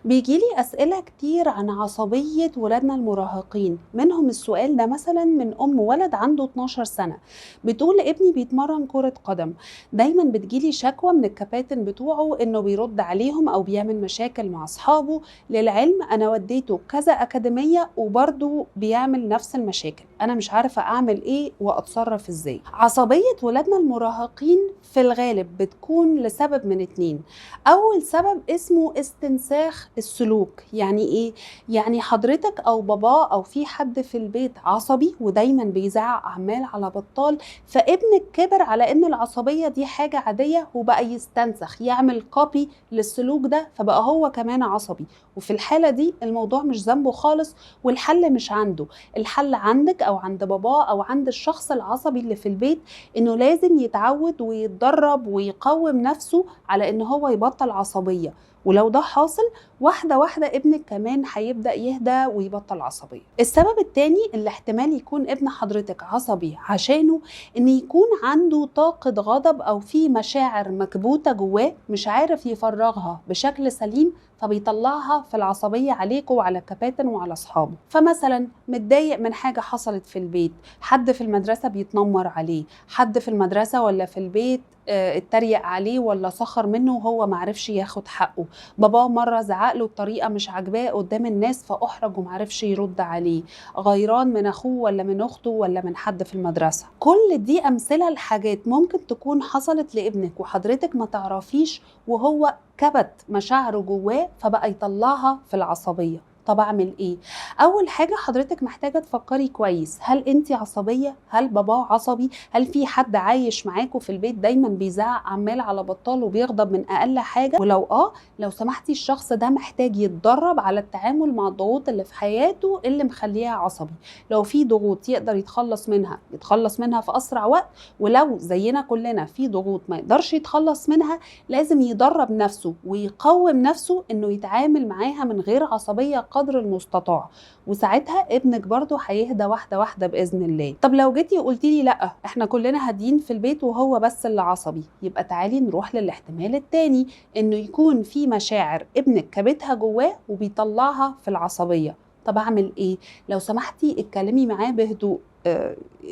بيجيلي أسئلة كتير عن عصبية ولادنا المراهقين، منهم السؤال ده مثلا من أم ولد عنده 12 سنة بتقول ابني بيتمرن كرة قدم. دايما بتجيلي شكوى من الكباتن بتوعه إنه بيرد عليهم أو بيعمل مشاكل مع أصحابه. للعلم أنا وديته كذا أكاديمية وبرضه بيعمل نفس المشاكل، أنا مش عارفة أعمل إيه وأتصرف إزاي. عصبية ولادنا المراهقين في الغالب بتكون لسبب من اتنين. أول سبب اسمه استنساخ السلوك. يعني إيه؟ يعني حضرتك أو باباه أو في حد في البيت عصبي ودايما بيزعق عمال على بطال، فابنك كبر على إن العصبية دي حاجة عادية وبقى يستنسخ يعمل كوبي للسلوك ده، فبقى هو كمان عصبي. وفي الحالة دي الموضوع مش ذنبه خالص، والحل مش عنده، الحل عندك أو عند باباه أو عند الشخص العصبي اللي في البيت، إنه لازم يتعود ويتدرب ويقوم نفسه على إن هو يبطل عصبية. ولو ده حاصل، واحدة واحدة ابنك كمان هيبدأ يهدى ويبطل عصبية. السبب التاني اللي احتمال يكون ابن حضرتك عصبي عشانه، ان يكون عنده طاقة غضب او في مشاعر مكبوتة جواه مش عارف يفرغها بشكل سليم، فبيطلعها في العصبية عليكم وعلى الكباتن وعلى أصحابه. فمثلا متضايق من حاجة حصلت في البيت، حد في المدرسة بيتنمر عليه، حد في المدرسة ولا في البيت اتريق عليه ولا سخر منه وهو معرفش ياخد حقه، باباه مرة زعق له بطريقة مش عاجباه قدام الناس فأحرج ومعرفش يرد عليه، غيران من أخوه ولا من أخته ولا من حد في المدرسة. كل دي أمثلة لحاجات ممكن تكون حصلت لابنك وحضرتك ما تعرفيش، وهو كبت مشاعره جواه فبقى يطلعها في العصبية. طب اعمل ايه؟ اول حاجة حضرتك محتاجة تفكري كويس، هل انت عصبية؟ هل باباه عصبي؟ هل في حد عايش معاكوا في البيت دايما بيزعق عمال على بطال وبيغضب من اقل حاجة؟ ولو لو سمحتي الشخص ده محتاج يتدرب على التعامل مع الضغوط اللي في حياته اللي مخليها عصبي. لو في ضغوط يقدر يتخلص منها يتخلص منها في اسرع وقت، ولو زينا كلنا في ضغوط ما يقدرش يتخلص منها، لازم يدرب نفسه ويقوم نفسه انه يتعامل معاها من غير عصبية قدر المستطاع، وساعتها ابنك برضو هيهدى واحدة واحدة بإذن الله. طب لو جيتي قلتي لي لا احنا كلنا هادين في البيت وهو بس اللي عصبي، يبقى تعالي نروح للاحتمال التاني، انه يكون في مشاعر ابنك كبتها جواه وبيطلعها في العصبية. طب اعمل ايه؟ لو سمحتي اتكلمي معاه بهدوء،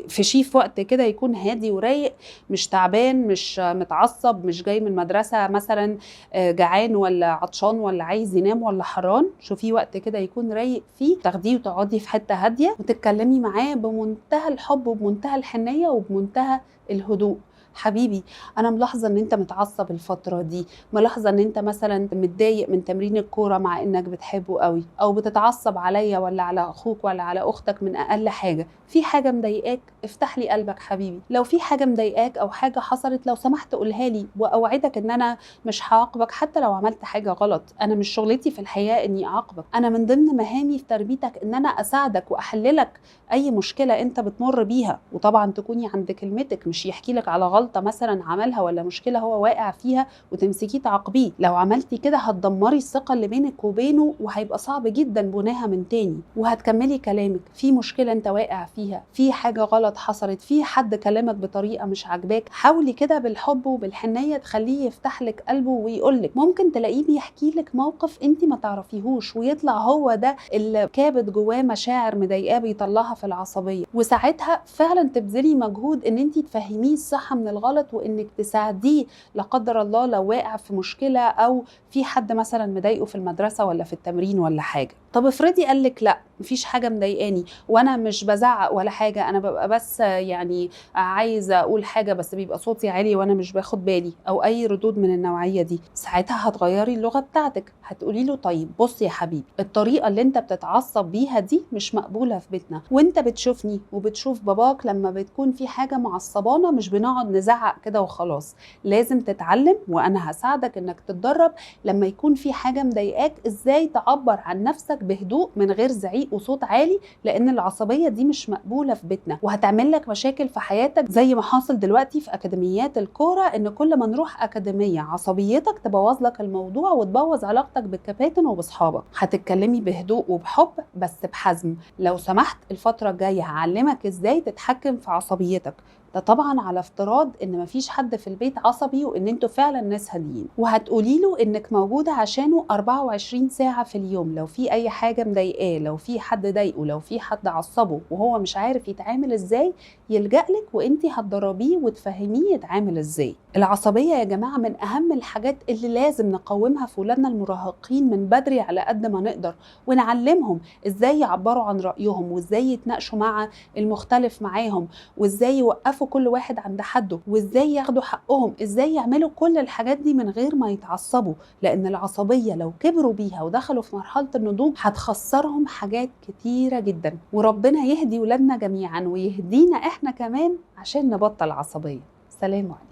في شيف وقت كده يكون هادي ورايق، مش تعبان مش متعصب مش جاي من المدرسة مثلا جعان ولا عطشان ولا عايز ينام ولا حران. شوفي وقت كده يكون رايق فيه تاخديه وتقعدي في حتة هادية وتتكلمي معاه بمنتهى الحب وبمنتهى الحنية وبمنتهى الهدوء. حبيبي انا ملاحظه ان انت متعصب الفتره دي، ملاحظه ان انت مثلا متضايق من تمرين الكوره مع انك بتحبه قوي، او بتتعصب عليا ولا على اخوك ولا على اختك من اقل حاجه. في حاجه مضايقاك؟ افتح لي قلبك حبيبي. لو في حاجه مضايقاك او حاجه حصلت لو سمحت قولها لي، واوعدك ان انا مش هعاقبك حتى لو عملت حاجه غلط. انا مش شغلتي في الحياه اني اعاقبك، انا من ضمن مهامي في تربيتك ان انا اساعدك واحللك اي مشكله انت بتمر بيها، وطبعا تكوني عند كلمتك، مش يحكي لك على غلطه مثلا عملها ولا مشكله هو واقع فيها وتمسكيه تعاقبيه. لو عملتي كده هتدمري الثقه اللي بينك وبينه، وهيبقى صعب جدا بناها من تاني. وهتكملي كلامك في مشكله انت واقع فيها، في حاجه غلط حصلت، في حد كلامك بطريقه مش عاجباك، حاولي كده بالحب وبالحنيه تخليه يفتح لك قلبه ويقول لك. ممكن تلاقيه بيحكي لك موقف انت ما تعرفيهوش ويطلع هو ده اللي كابت جواه مشاعر مضايقاه بيطلعها في العصبيه، وساعتها فعلا تبذلي مجهود ان انت تفهميه الصح من الغلط وانك تساعديه لا قدر الله لو واقع في مشكله او في حد مثلا مضايقه في المدرسه ولا في التمرين ولا حاجه. طب افرضي قالك لا مفيش حاجه مضايقاني وانا مش بزعق ولا حاجه، انا ببقى بس يعني عايزه اقول حاجه بس بيبقى صوتي عالي وانا مش باخد بالي، او اي ردود من النوعيه دي. ساعتها هتغيري اللغه بتاعتك، هتقولي له طيب بص يا حبيبي، الطريقه اللي انت بتتعصب بيها دي مش مقبوله في بيتنا، وانت بتشوفني وبتشوف باباك لما بتكون في حاجه معصبانه مش بنقعد نزعق كده وخلاص. لازم تتعلم وانا هساعدك انك تتدرب لما يكون في حاجه مضايقاك ازاي تعبر عن نفسك بهدوء من غير زعيق وصوت عالي، لان العصبيه دي مش مقبوله في بيتنا وهتعمل لك مشاكل في حياتك، زي ما حاصل دلوقتي في اكاديميات الكوره، ان كل ما نروح اكاديميه عصبيتك تبوظ لك الموضوع وتبوظ علاقتك بالكباتن وباصحابك. هتتكلمي بهدوء وبحب بس بحزم. لو سمحت الفتره الجايه هعلمك ازاي تتحكم في عصبيتك، ده طبعا على افتراض ان مفيش حد في البيت عصبي وان انتوا فعلا ناس هاديين، وهتقولي له انك موجودة عشانه 24 ساعة في اليوم. لو في اي حاجة مضايقاه، لو في حد ضايقه، لو في حد عصبه وهو مش عارف يتعامل ازاي، يلجأ لك وانتي هتدربيه وتفهميه يتعامل ازاي. العصبية يا جماعة من اهم الحاجات اللي لازم نقومها في ولادنا المراهقين من بدري على قد ما نقدر، ونعلمهم ازاي يعبروا عن رأيهم، وازاي يتناقشوا مع المختلف معاهم، وازاي يوقفوا كل واحد عند حده، وازاي ياخدوا حقهم، ازاي يعملوا كل الحاجات دي من غير ما يتعصبوا. لان العصبية لو كبروا بيها ودخلوا في مرحلة النضوج هتخسرهم حاجات كتيرة جدا. وربنا يهدي ولادنا جميعا ويهدينا احنا كمان عشان نبطل عصبية. سلام عليكم.